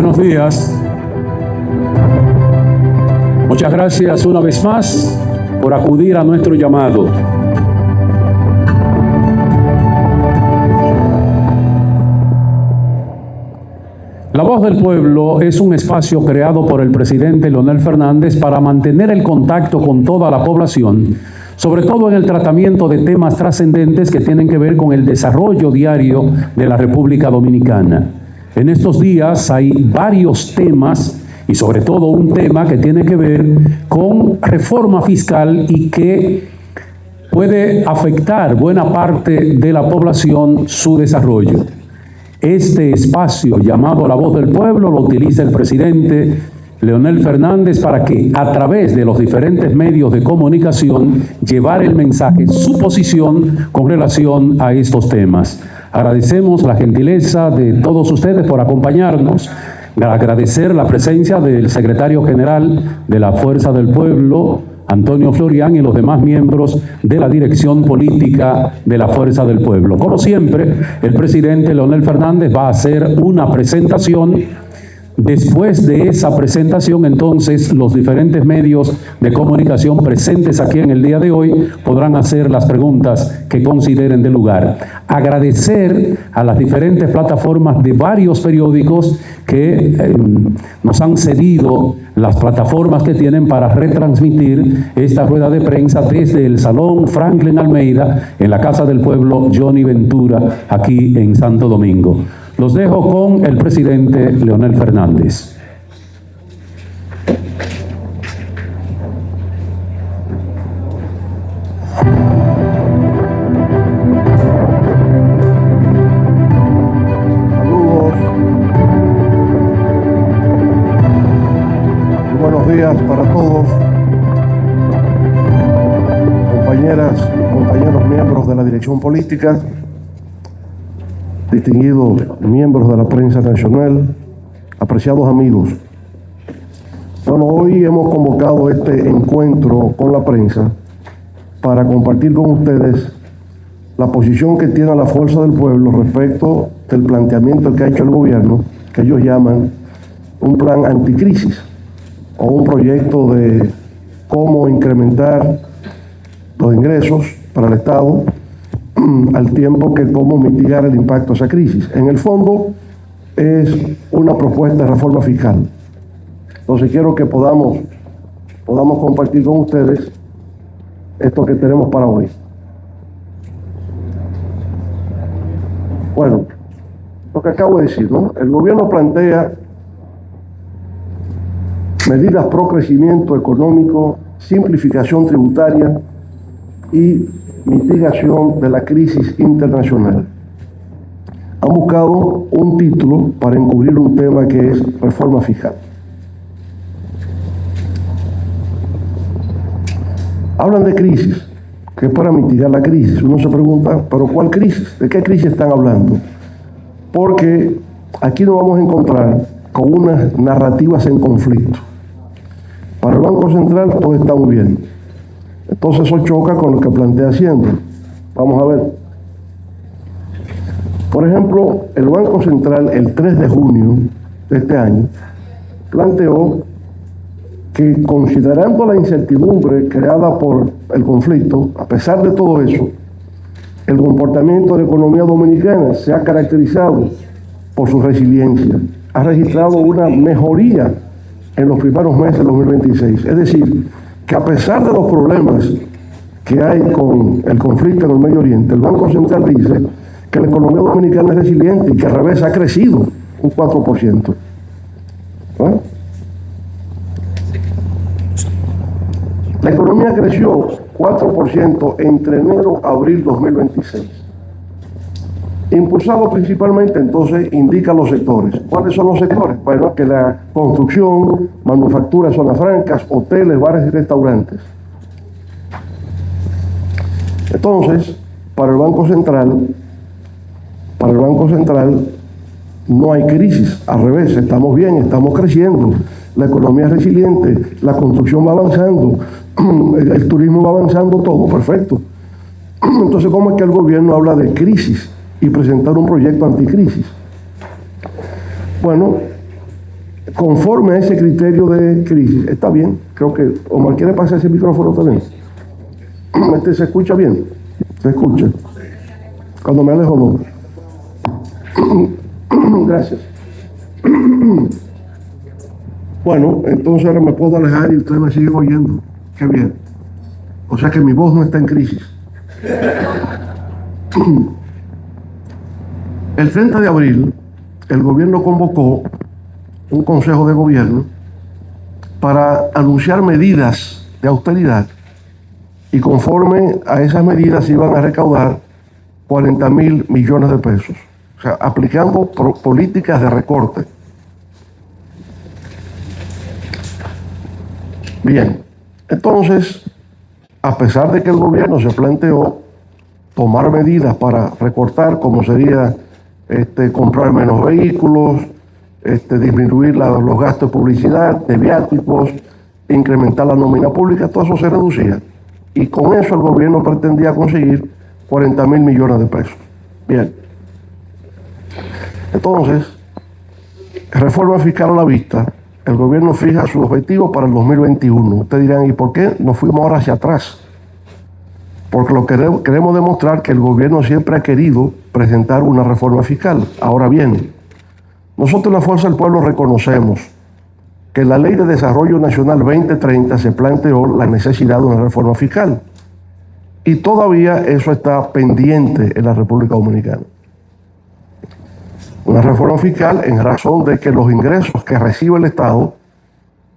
Buenos días. Muchas gracias una vez más por acudir a nuestro llamado. La Voz del Pueblo es un espacio creado por el presidente Leonel Fernández para mantener el contacto con toda la población, sobre todo en el tratamiento de temas trascendentes que tienen que ver con el desarrollo diario de la República Dominicana. En estos días hay varios temas y sobre todo un tema que tiene que ver con reforma fiscal y que puede afectar buena parte de la población su desarrollo. Este espacio llamado La Voz del Pueblo lo utiliza el presidente Leonel Fernández para que a través de los diferentes medios de comunicación llevar el mensaje, su posición con relación a estos temas. Agradecemos la gentileza de todos ustedes por acompañarnos. Agradecer la presencia del secretario general de la Fuerza del Pueblo, Antonio Florián, y los demás miembros de la dirección política de la Fuerza del Pueblo. Como siempre, el presidente Leonel Fernández va a hacer una presentación. Después de esa presentación, entonces, los diferentes medios de comunicación presentes aquí en el día de hoy podrán hacer las preguntas que consideren de lugar. Agradecer a las diferentes plataformas de varios periódicos que nos han cedido las plataformas que tienen para retransmitir esta rueda de prensa desde el Salón Franklin Almeida, en la Casa del Pueblo Johnny Ventura, aquí en Santo Domingo. Los dejo con el presidente Leonel Fernández. Saludos. Y buenos días para todos, compañeras y compañeros miembros de la dirección política, distinguidos miembros de la prensa nacional, apreciados amigos. Bueno, hoy hemos convocado este encuentro con la prensa para compartir con ustedes la posición que tiene la Fuerza del Pueblo respecto del planteamiento que ha hecho el gobierno, que ellos llaman un plan anticrisis o un proyecto de cómo incrementar los ingresos para el Estado al tiempo que cómo mitigar el impacto de esa crisis. En el fondo es una propuesta de reforma fiscal. Entonces quiero que podamos compartir con ustedes esto que tenemos para hoy. Bueno, lo que acabo de decir, ¿no? El gobierno plantea medidas pro crecimiento económico, simplificación tributaria y mitigación de la crisis internacional. Han buscado un título para encubrir un tema que es reforma fiscal. Hablan de crisis, que es para mitigar la crisis. Uno se pregunta, ¿pero cuál crisis? ¿De qué crisis están hablando? Porque aquí nos vamos a encontrar con unas narrativas en conflicto. Para el Banco Central todo está muy bien. Entonces eso choca con lo que plantea Hacienda. Vamos a ver. Por ejemplo, el Banco Central el 3 de junio de este año planteó que, considerando la incertidumbre creada por el conflicto, a pesar de todo eso, el comportamiento de la economía dominicana se ha caracterizado por su resiliencia. Ha registrado una mejoría en los primeros meses de 2026. Es decir, que a pesar de los problemas que hay con el conflicto en el Medio Oriente, el Banco Central dice que la economía dominicana es resiliente y que al revés ha crecido un 4%. ¿Ah? La economía creció 4% entre enero y abril 2026. Impulsado principalmente, entonces, indica los sectores. ¿Cuáles son los sectores? Bueno, que la construcción, manufactura, zonas francas, hoteles, bares y restaurantes. Entonces, para el Banco Central no hay crisis, al revés, estamos bien, estamos creciendo, la economía es resiliente, la construcción va avanzando, el turismo va avanzando, todo perfecto. Entonces, ¿cómo es que el gobierno habla de crisis y presentar un proyecto anticrisis? Bueno, conforme a ese criterio de crisis. Está bien, creo que Omar quiere pasar ese micrófono también. ¿Se escucha bien? ¿Se escucha? Cuando me alejo, no. Gracias. Bueno, entonces ahora me puedo alejar y ustedes me siguen oyendo. Qué bien. O sea que mi voz no está en crisis. El 30 de abril, el gobierno convocó un consejo de gobierno para anunciar medidas de austeridad y conforme a esas medidas iban a recaudar 40.000 millones de pesos. O sea, aplicando políticas de recorte. Bien, entonces, a pesar de que el gobierno se planteó tomar medidas para recortar, como sería comprar menos vehículos, disminuir los gastos de publicidad, de viáticos, incrementar la nómina pública, todo eso se reducía. Y con eso el gobierno pretendía conseguir 40.000 millones de pesos. Bien. Entonces, reforma fiscal a la vista, el gobierno fija su objetivo para el 2021. Ustedes dirán, ¿y por qué nos fuimos ahora hacia atrás? Porque queremos demostrar que el gobierno siempre ha querido presentar una reforma fiscal. Ahora bien, nosotros en la Fuerza del Pueblo reconocemos que en la Ley de Desarrollo Nacional 2030 se planteó la necesidad de una reforma fiscal. Y todavía eso está pendiente en la República Dominicana. Una reforma fiscal en razón de que los ingresos que recibe el Estado,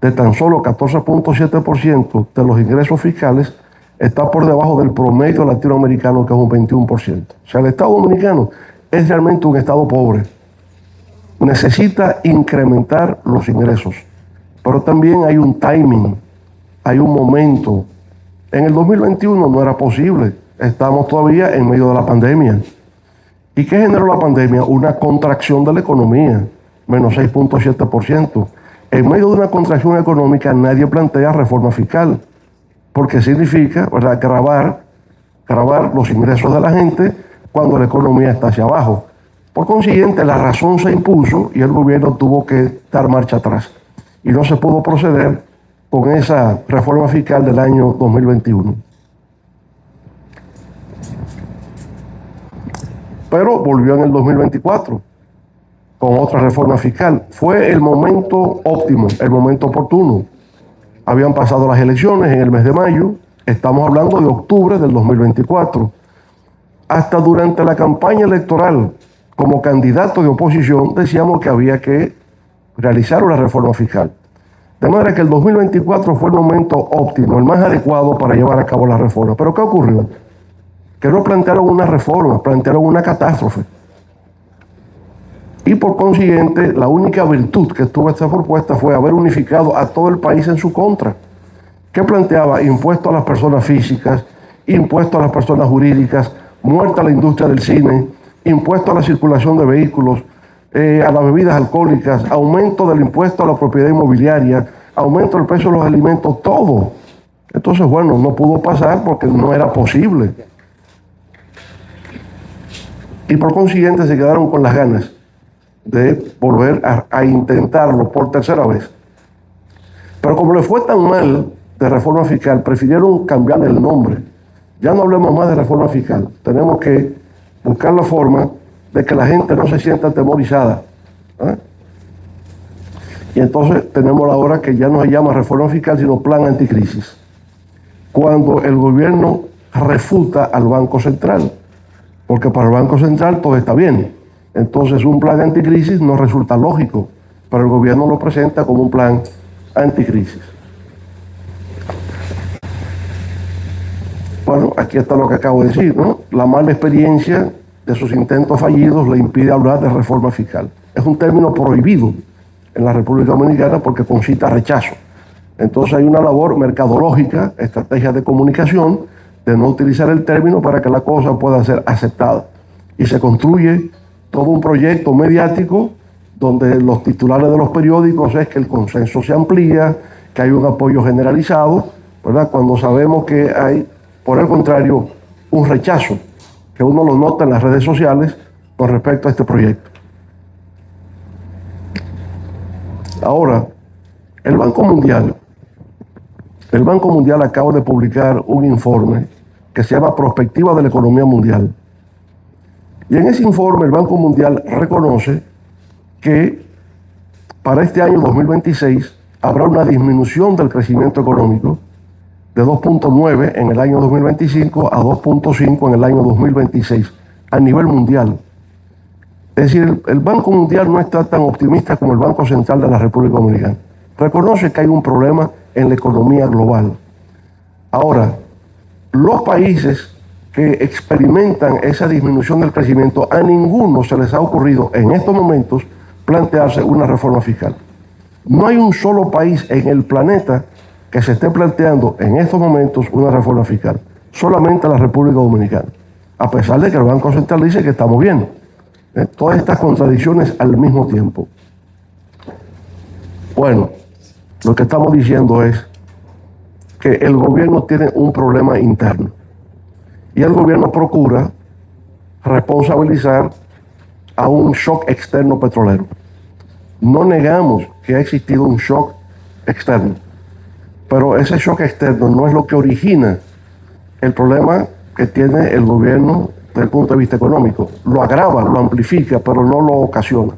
de tan solo 14.7% de los ingresos fiscales, está por debajo del promedio latinoamericano, que es un 21%. O sea, el Estado dominicano es realmente un Estado pobre. Necesita incrementar los ingresos, pero también hay un timing, hay un momento. En el 2021 no era posible, estamos todavía en medio de la pandemia. ¿Y qué generó la pandemia? Una contracción de la economía, menos 6.7%. En medio de una contracción económica nadie plantea reforma fiscal, porque significa, ¿verdad?, gravar los ingresos de la gente cuando la economía está hacia abajo. Por consiguiente, la razón se impuso y el gobierno tuvo que dar marcha atrás. Y no se pudo proceder con esa reforma fiscal del año 2021. Pero volvió en el 2024 con otra reforma fiscal. Fue el momento óptimo, el momento oportuno. Habían pasado las elecciones en el mes de mayo, estamos hablando de octubre del 2024. Hasta durante la campaña electoral, como candidato de oposición, decíamos que había que realizar una reforma fiscal. De manera que el 2024 fue el momento óptimo, el más adecuado para llevar a cabo la reforma. ¿Pero qué ocurrió? Que no plantearon una reforma, plantearon una catástrofe. Y por consiguiente, la única virtud que tuvo esta propuesta fue haber unificado a todo el país en su contra. ¿Qué planteaba? Impuesto a las personas físicas, impuesto a las personas jurídicas, muerta la industria del cine, impuesto a la circulación de vehículos, a las bebidas alcohólicas, aumento del impuesto a la propiedad inmobiliaria, aumento del precio de los alimentos, todo. Entonces, bueno, no pudo pasar porque no era posible. Y por consiguiente se quedaron con las ganas de volver a intentarlo por tercera vez. Pero como le fue tan mal de reforma fiscal, prefirieron cambiarle el nombre. Ya no hablemos más de reforma fiscal. Tenemos que buscar la forma de que la gente no se sienta atemorizada. Y entonces tenemos la hora que ya no se llama reforma fiscal, sino plan anticrisis. Cuando el gobierno refuta al Banco Central, porque para el Banco Central todo está bien. Entonces un plan anticrisis no resulta lógico, pero el gobierno lo presenta como un plan anticrisis. Bueno, aquí está lo que acabo de decir, ¿no? La mala experiencia de sus intentos fallidos le impide hablar de reforma fiscal. Es un término prohibido en la República Dominicana porque concita rechazo. Entonces hay una labor mercadológica, estrategia de comunicación, de no utilizar el término para que la cosa pueda ser aceptada. Y se construye todo un proyecto mediático donde los titulares de los periódicos es que el consenso se amplía, que hay un apoyo generalizado, ¿verdad? Cuando sabemos que hay, por el contrario, un rechazo, que uno lo nota en las redes sociales con respecto a este proyecto. Ahora, el Banco Mundial acaba de publicar un informe que se llama Prospectiva de la Economía Mundial. Y en ese informe el Banco Mundial reconoce que para este año 2026 habrá una disminución del crecimiento económico de 2.9 en el año 2025 a 2.5 en el año 2026 a nivel mundial. Es decir, el Banco Mundial no está tan optimista como el Banco Central de la República Dominicana. Reconoce que hay un problema en la economía global. Ahora, los países que experimentan esa disminución del crecimiento, a ninguno se les ha ocurrido en estos momentos plantearse una reforma fiscal. No hay un solo país en el planeta que se esté planteando en estos momentos una reforma fiscal. Solamente la República Dominicana. A pesar de que el Banco Central dice que estamos bien. Todas estas contradicciones al mismo tiempo. Bueno, lo que estamos diciendo es que el gobierno tiene un problema interno. Y el gobierno procura responsabilizar a un shock externo petrolero. No negamos que ha existido un shock externo, pero ese shock externo no es lo que origina el problema que tiene el gobierno desde el punto de vista económico. Lo agrava, lo amplifica, pero no lo ocasiona.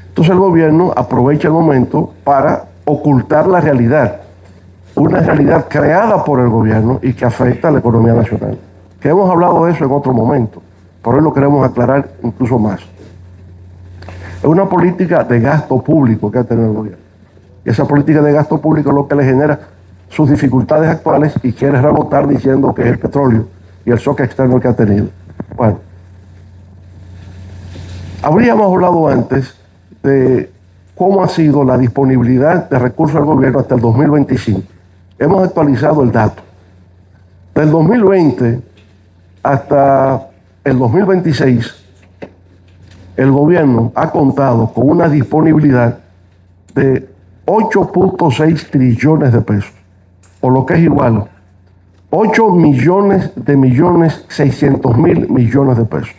Entonces el gobierno aprovecha el momento para ocultar la realidad, una realidad creada por el gobierno y que afecta a la economía nacional. Que hemos hablado de eso en otro momento, por hoy lo queremos aclarar incluso más. Es una política de gasto público que ha tenido el gobierno. Y esa política de gasto público es lo que le genera sus dificultades actuales y quiere rebotar diciendo que es el petróleo y el shock externo que ha tenido. Bueno, habríamos hablado antes de cómo ha sido la disponibilidad de recursos del gobierno hasta el 2025. Hemos actualizado el dato. Del 2020 hasta el 2026, el gobierno ha contado con una disponibilidad de 8.6 trillones de pesos, o lo que es igual, 8.600.000 millones de pesos.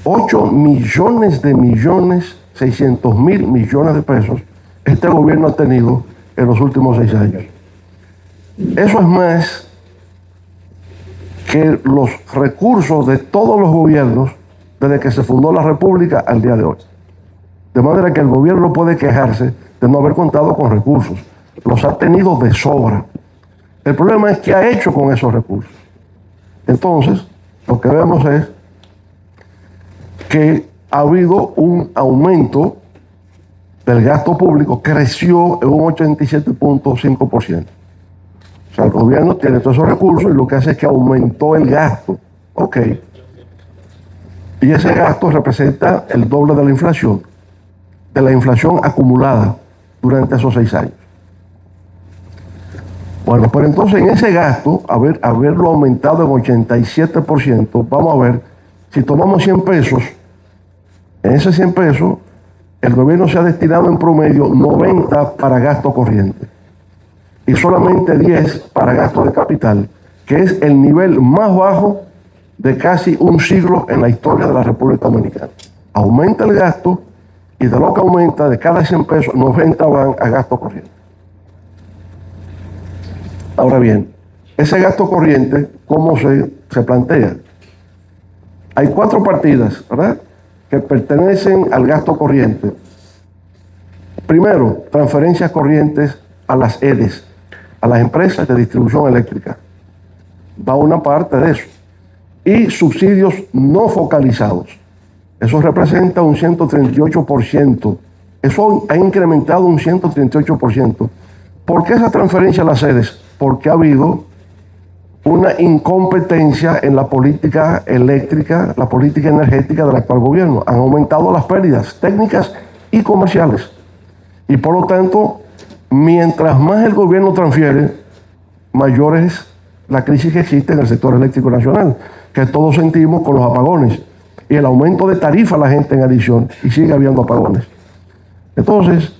8.600.000 millones de pesos este gobierno ha tenido en los últimos 6 años. Eso es más que los recursos de todos los gobiernos desde que se fundó la República al día de hoy. De manera que el gobierno puede quejarse de no haber contado con recursos. Los ha tenido de sobra. El problema es qué ha hecho con esos recursos. Entonces, lo que vemos es que ha habido un aumento del gasto público, creció en un 87.5%. O sea, el gobierno tiene todos esos recursos y lo que hace es que aumentó el gasto. Ok. Y ese gasto representa el doble de la inflación acumulada durante esos 6 años. Bueno, pero entonces en ese gasto, haberlo aumentado en 87%, vamos a ver, si tomamos 100 pesos, en esos 100 pesos, el gobierno se ha destinado en promedio 90 para gasto corriente y solamente 10 para gasto de capital, que es el nivel más bajo de casi un siglo en la historia de la República Dominicana. Aumenta el gasto y de lo que aumenta, de cada 100 pesos, 90 van a gasto corriente. Ahora bien, ese gasto corriente, ¿cómo se plantea? Hay 4 partidas, ¿verdad?, que pertenecen al gasto corriente. Primero, transferencias corrientes a las EDES, a las empresas de distribución eléctrica. Va una parte de eso. Y subsidios no focalizados. Eso representa un 138%. Eso ha incrementado un 138%. ¿Por qué esa transferencia a las EDES? Porque ha habido una incompetencia en la política eléctrica, la política energética del actual gobierno. Han aumentado las pérdidas técnicas y comerciales. Y por lo tanto, mientras más el gobierno transfiere, mayor es la crisis que existe en el sector eléctrico nacional, que todos sentimos con los apagones y el aumento de tarifa a la gente en adición, y sigue habiendo apagones. Entonces,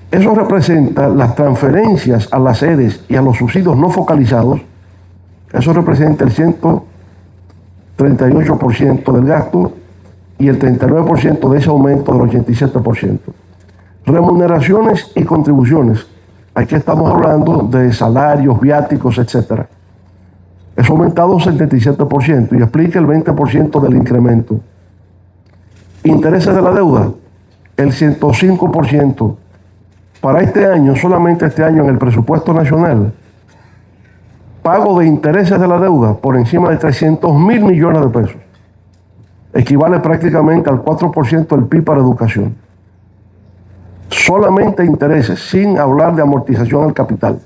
eso representa las transferencias a las sedes y a los subsidios no focalizados. Eso representa el 138% del gasto y el 39% de ese aumento del 87%. Remuneraciones y contribuciones. Aquí estamos hablando de salarios, viáticos, etc. Eso ha aumentado un 77% y explica el 20% del incremento. Intereses de la deuda, el 105%. Para este año, solamente este año en el presupuesto nacional, pago de intereses de la deuda por encima de 300.000 millones de pesos. Equivale prácticamente al 4% del PIB para educación. Solamente intereses, sin hablar de amortización al capital.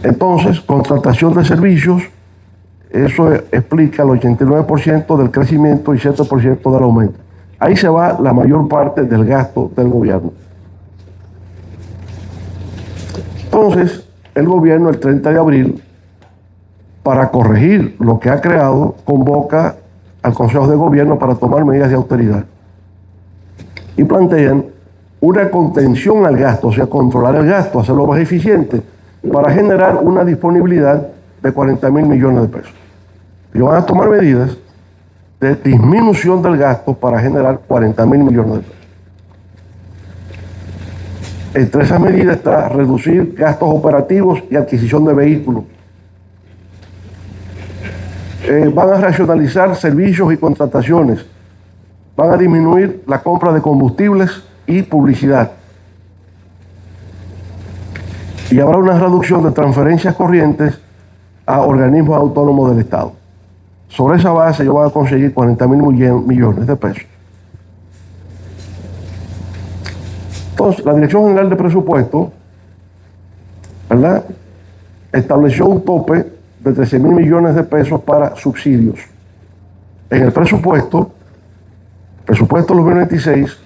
Entonces, contratación de servicios, eso explica el 89% del crecimiento y 7% del aumento. Ahí se va la mayor parte del gasto del gobierno. Entonces, el gobierno el 30 de abril, para corregir lo que ha creado, convoca al Consejo de Gobierno para tomar medidas de austeridad. Y plantean una contención al gasto, o sea, controlar el gasto, hacerlo más eficiente, para generar una disponibilidad de 40.000 millones de pesos. Y van a tomar medidas de disminución del gasto para generar 40.000 millones de pesos. Entre esas medidas está reducir gastos operativos y adquisición de vehículos. Van a racionalizar servicios y contrataciones. Van a disminuir la compra de combustibles y publicidad. Y habrá una reducción de transferencias corrientes a organismos autónomos del Estado. Sobre esa base ellos van a conseguir 40.000 millones de pesos. Entonces, la Dirección General de Presupuesto, ¿verdad?, estableció un tope de 13.000 millones de pesos para subsidios. En el presupuesto 2026,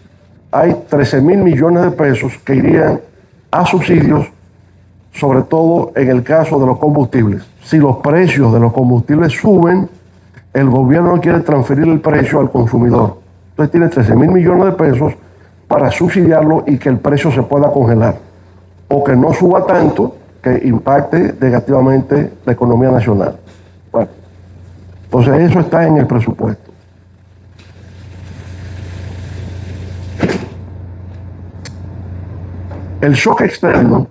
hay 13.000 millones de pesos que irían a subsidios, sobre todo en el caso de los combustibles. Si los precios de los combustibles suben, el gobierno no quiere transferir el precio al consumidor. Entonces tiene 13.000 millones de pesos para subsidiarlo y que el precio se pueda congelar, o que no suba tanto que impacte negativamente la economía nacional. Bueno, entonces eso está en el presupuesto. El shock externo,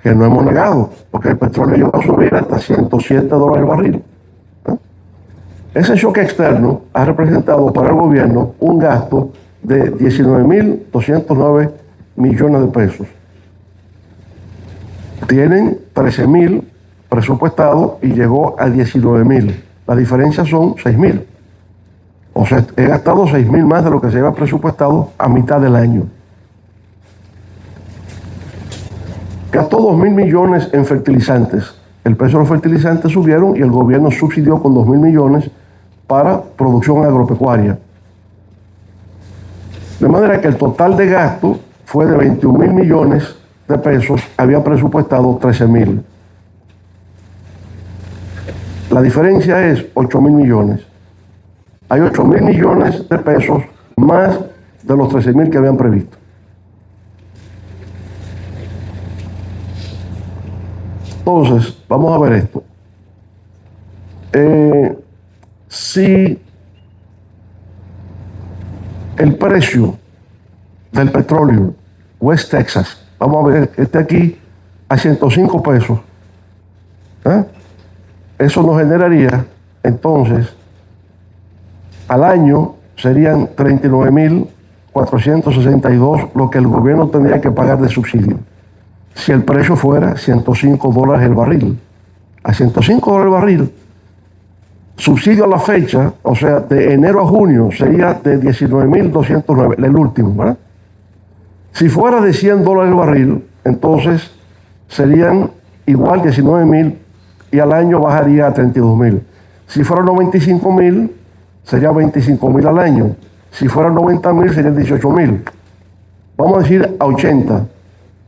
que no hemos negado, porque el petróleo llegó a subir hasta $107 el barril. Ese shock externo ha representado para el gobierno un gasto de 19.209 millones de pesos. Tienen 13.000 presupuestados y llegó a 19.000. La diferencia son 6.000. O sea, he gastado 6.000 más de lo que se había presupuestado a mitad del año. Gastó 2.000 millones en fertilizantes. El precio de los fertilizantes subieron y el gobierno subsidió con 2.000 millones para producción agropecuaria. De manera que el total de gasto fue de 21.000 millones de pesos, había presupuestado 13.000. La diferencia es 8.000 millones. Hay 8.000 millones de pesos más de los 13.000 que habían previsto. Entonces, vamos a ver esto. Si el precio del petróleo, West Texas, vamos a ver, este aquí a 105 pesos, eso nos generaría, entonces, al año serían 39.462 lo que el gobierno tendría que pagar de subsidio. Si el precio fuera $105 el barril. A $105 el barril, subsidio a la fecha, o sea, de enero a junio, sería de 19.209, el último, ¿verdad? Si fuera de $100 el barril, entonces serían igual 19.000 y al año bajaría a 32.000. Si fuera 95.000, sería 25.000 al año. Si fuera 90.000, serían 18.000. Vamos a decir a 80.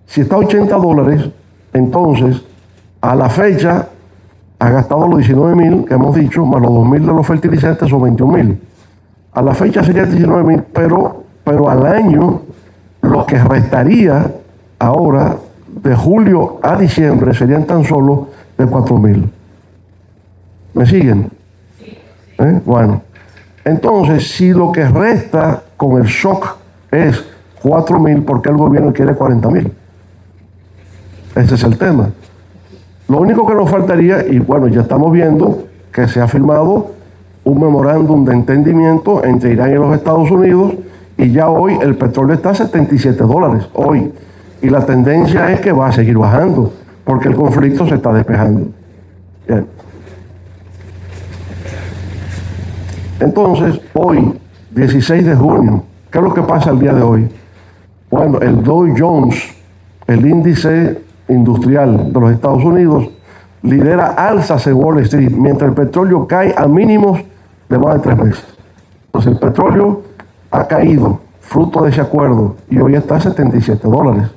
Si está a $80, entonces a la fecha ha gastado los 19.000 que hemos dicho, más los 2.000 de los fertilizantes son 21.000. A la fecha sería 19.000, pero al año lo que restaría ahora de julio a diciembre serían tan solo de 4.000. ¿Me siguen? Bueno, entonces si lo que resta con el shock es 4.000, ¿por qué el gobierno quiere 40.000? Ese es el tema. Lo único que nos faltaría, y bueno, ya estamos viendo que se ha firmado un memorándum de entendimiento entre Irán y los Estados Unidos, y ya hoy el petróleo está a $77, hoy. Y la tendencia es que va a seguir bajando, porque el conflicto se está despejando. Bien. Entonces, hoy, 16 de junio, ¿qué es lo que pasa el día de hoy? Bueno, el Dow Jones, el índice industrial de los Estados Unidos, lidera alzas en Wall Street, mientras el petróleo cae a mínimos de más de 3 meses. Entonces, el petróleo ha caído, fruto de ese acuerdo, y hoy está a $77.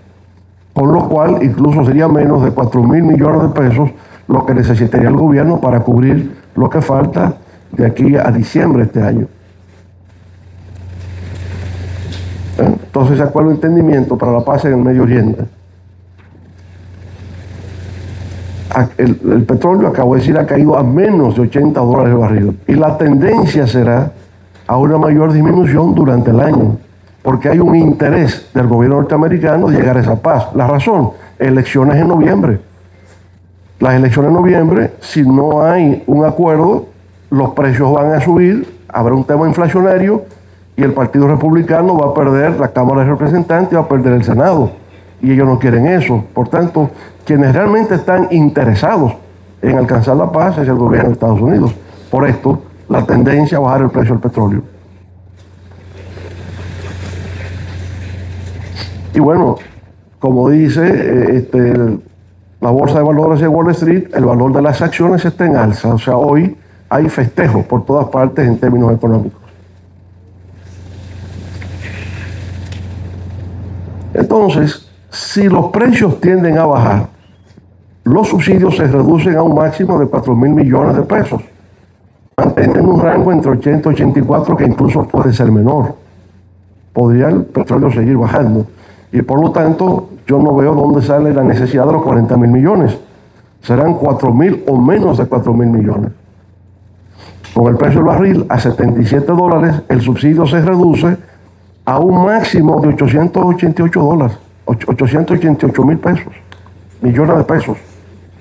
Con lo cual, incluso sería menos de 4.000 millones de pesos lo que necesitaría el gobierno para cubrir lo que falta de aquí a diciembre de este año. Entonces, ese acuerdo de entendimiento para la paz en el Medio Oriente. El petróleo, acabo de decir, ha caído a menos de $80 el barril. Y la tendencia será a una mayor disminución durante el año, porque hay un interés del gobierno norteamericano de llegar a esa paz. La razón, elecciones en noviembre. Las elecciones en noviembre, si no hay un acuerdo, los precios van a subir, habrá un tema inflacionario y el Partido Republicano va a perder la Cámara de Representantes y va a perder el Senado. Y ellos no quieren eso. Por tanto, quienes realmente están interesados en alcanzar la paz es el gobierno de Estados Unidos. Por esto, la tendencia a bajar el precio del petróleo. Y bueno, como dice la Bolsa de Valores de Wall Street, el valor de las acciones está en alza. O sea, hoy hay festejos por todas partes en términos económicos. Entonces, si los precios tienden a bajar, los subsidios se reducen a un máximo de 4.000 millones de pesos, manteniendo un rango entre 80 y 84, que incluso puede ser menor. Podría el petróleo seguir bajando. Y por lo tanto, yo no veo dónde sale la necesidad de los 40.000 millones. Serán 4.000 o menos de 4.000 millones. Con el precio del barril a $77, el subsidio se reduce a un máximo de $888, 888 mil pesos, millones de pesos,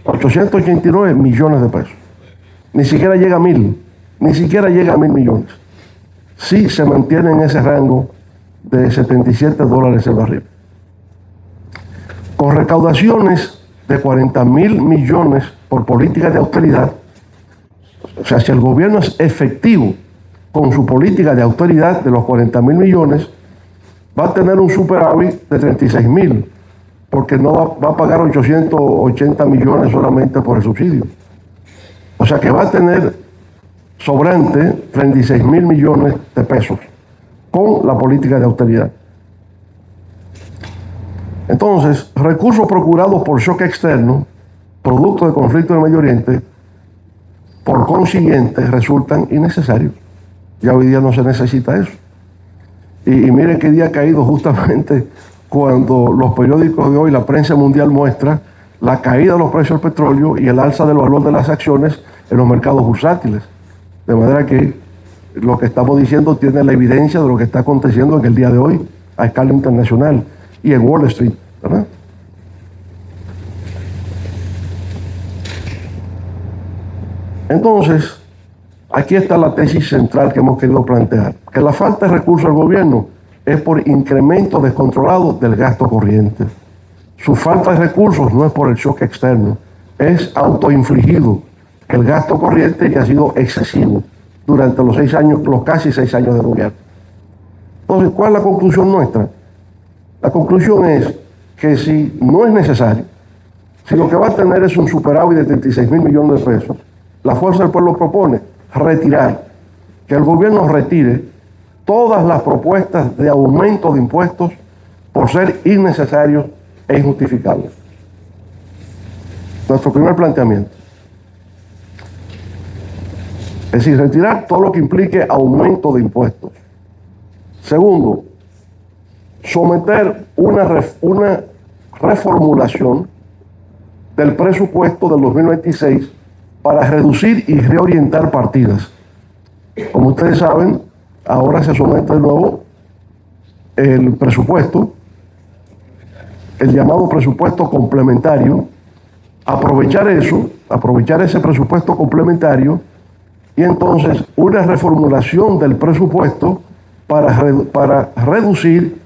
889 millones de pesos. Ni siquiera llega a 1.000, ni siquiera llega a 1.000 millones. Sí se mantiene en ese rango de $77 el barril. Con recaudaciones de 40.000 millones por política de austeridad, o sea, si el gobierno es efectivo con su política de austeridad de los 40.000 millones, va a tener un superávit de 36.000, porque no va a pagar 880 millones solamente por el subsidio. O sea que va a tener sobrante 36.000 millones de pesos con la política de austeridad. Entonces, recursos procurados por shock externo, producto de conflicto en el Medio Oriente, por consiguiente, resultan innecesarios. Ya hoy día no se necesita eso. Y miren qué día ha caído justamente cuando los periódicos de hoy, la prensa mundial muestra la caída de los precios del petróleo y el alza del valor de las acciones en los mercados bursátiles. De manera que lo que estamos diciendo tiene la evidencia de lo que está aconteciendo en el día de hoy a escala internacional y en Wall Street, ¿verdad? Entonces, aquí está la tesis central que hemos querido plantear, que la falta de recursos al gobierno es por incremento descontrolado del gasto corriente. Su falta de recursos no es por el shock externo, es autoinfligido. El gasto corriente que ha sido excesivo durante los 6 años, los casi 6 años de gobierno. Entonces, ¿cuál es la conclusión nuestra? La conclusión es que si no es necesario, si lo que va a tener es un superávit de 36.000 millones de pesos, la Fuerza del Pueblo propone retirar, que el gobierno retire todas las propuestas de aumento de impuestos por ser innecesarios e injustificables. Nuestro primer planteamiento. Es decir, retirar todo lo que implique aumento de impuestos. Segundo, someter una reformulación del presupuesto del 2026 para reducir y reorientar partidas. Como ustedes saben, ahora se somete de nuevo el presupuesto, el llamado presupuesto complementario, aprovechar ese presupuesto complementario y entonces una reformulación del presupuesto para reducir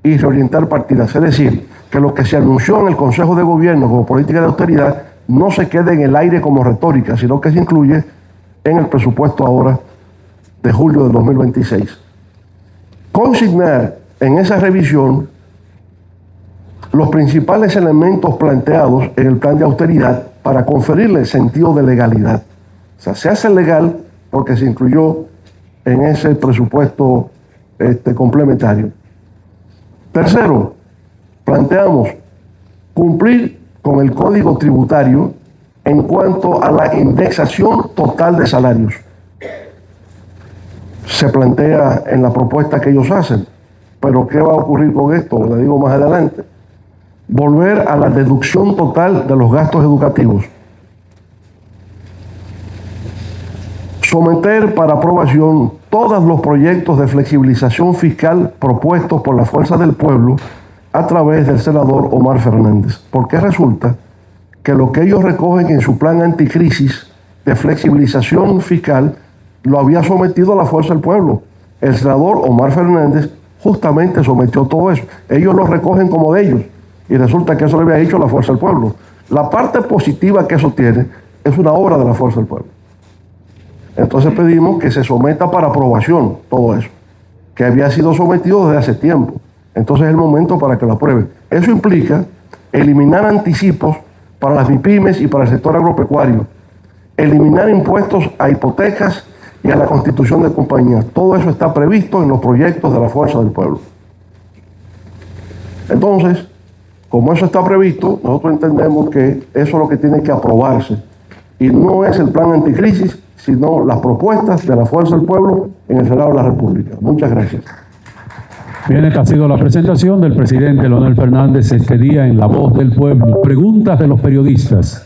y reorientar partidas. Es decir, que lo que se anunció en el Consejo de Gobierno como política de austeridad no se quede en el aire como retórica, sino que se incluye en el presupuesto ahora de julio de 2026. Consignar en esa revisión los principales elementos planteados en el plan de austeridad para conferirle sentido de legalidad. O sea, se hace legal porque se incluyó en ese presupuesto complementario. Tercero, planteamos cumplir con el Código Tributario en cuanto a la indexación total de salarios. Se plantea en la propuesta que ellos hacen, pero ¿qué va a ocurrir con esto? Le digo más adelante. Volver a la deducción total de los gastos educativos. Someter para aprobación todos los proyectos de flexibilización fiscal propuestos por la Fuerza del Pueblo a través del senador Omar Fernández. Porque resulta que lo que ellos recogen en su plan anticrisis de flexibilización fiscal lo había sometido a la Fuerza del Pueblo. El senador Omar Fernández justamente sometió todo eso. Ellos lo recogen como de ellos. Y resulta que eso le había dicho la Fuerza del Pueblo. La parte positiva que eso tiene es una obra de la Fuerza del Pueblo. Entonces pedimos que se someta para aprobación todo eso, que había sido sometido desde hace tiempo. Entonces es el momento para que lo aprueben. Eso implica eliminar anticipos para las MIPYMES y para el sector agropecuario, eliminar impuestos a hipotecas y a la constitución de compañías. Todo eso está previsto en los proyectos de la Fuerza del Pueblo. Entonces, como eso está previsto, nosotros entendemos que eso es lo que tiene que aprobarse. Y no es el plan anticrisis, sino las propuestas de la Fuerza del Pueblo en el Senado de la República. Muchas gracias. Bien, esta ha sido la presentación del presidente Leonel Fernández este día en La Voz del Pueblo. Preguntas de los periodistas.